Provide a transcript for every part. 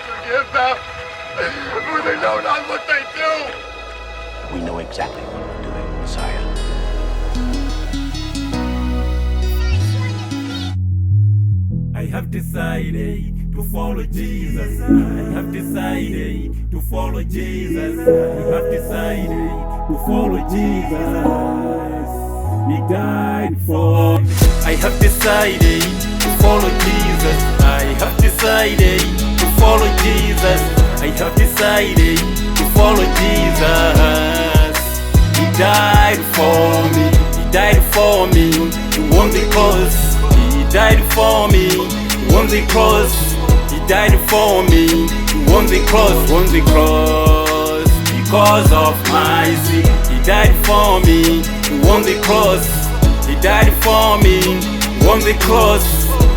Forgive them, for they know not what they do. We know exactly what we're doing, Messiah. I have decided to follow Jesus. I have decided to follow Jesus. I have decided to follow Jesus. He died for me. I have decided to follow Jesus. I have decided to follow Jesus. I have decided to follow Jesus. He died for me. He died for me. He won the cross. He died for me. He won the cross. He died for me. He won the cross. Won the cross. Because of my sin. He died for me. He won the cross. He died for me. He won the cross.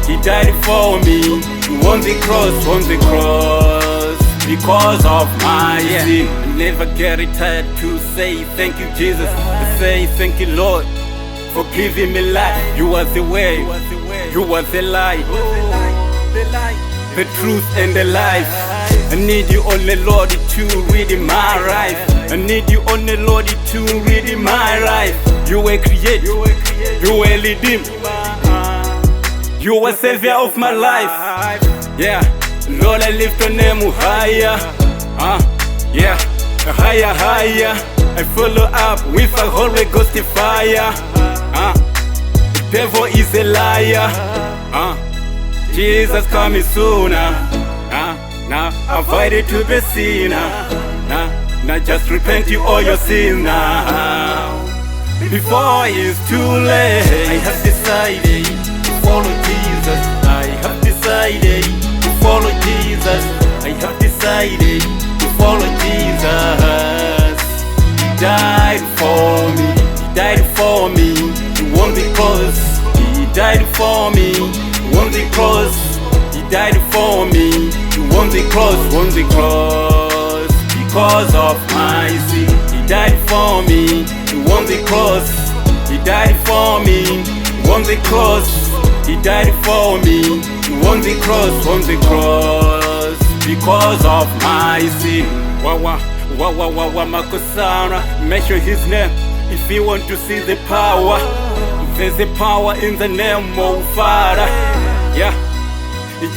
He died for me. He won the cross. Won the cross. Because of my sin. I never get tired to say thank you, Jesus. To say thank you, Lord, for giving me life. You are the way. You are the light. The truth and the life. I need you only, Lord, to redeem my life. I need you only, Lord, to redeem my life. You were created, you were redeemed, you were savior of my life. Yeah, Lord, I lift your name higher. Yeah, higher, higher. I follow up with a Holy Ghost fire. The devil is a liar. Jesus coming sooner. Now avoid it to be sinner. Now just repent you all your sins now, before it's too late. I have decided to follow Jesus. I have decided to follow Jesus. I have decided to follow Jesus. He died for me. He died for me. He won the cross. He died for me. He won the cross. He died for me. He won the cross. Won the cross. Because of my sin. He died for me. He won the cross. He died for me. He won the cross. He died for me. He won the cross. Won the cross. Because of my sin. Makosana. Mention his name if you want to see the power. There's a power in the name of Father. Yeah,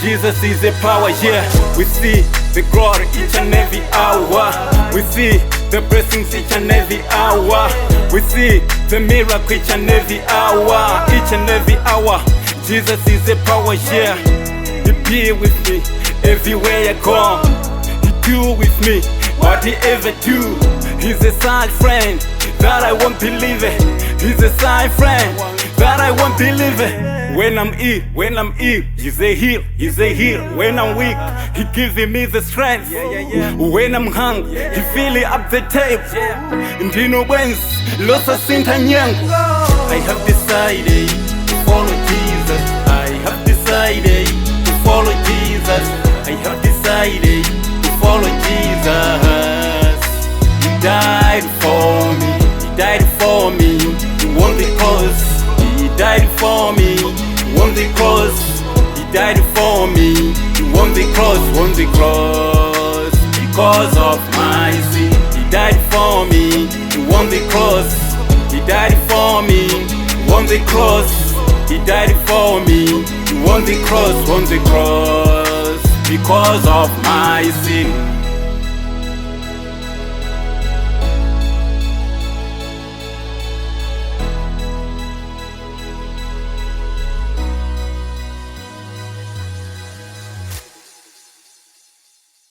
Jesus is the power. Yeah, we see the glory each and every hour. We see the blessings each and every hour. We see the miracle each and every hour. Each and every hour. Jesus is the power. Yeah, He be with me everywhere I go. He do with me what He ever do. He's a side friend that I won't believe it. He's a side friend that I won't believe it. When I'm ill, He's a heal, He's a heal. When I'm weak, He giving me the strength. When I'm hungry, He filling up the table. Ndino wens, losa sinta nyangu. I have decided to follow Jesus. I have decided to follow Jesus. I have decided to follow Jesus. He died for me. He died for me. He won the cross. He died for me. He won the cross. He died for me. He won the cross. Won the cross. Because of my sin. He died for me. He won the cross. He died for me. He won the cross. He died for me. He won the cross. Won the cross. Because of my sin.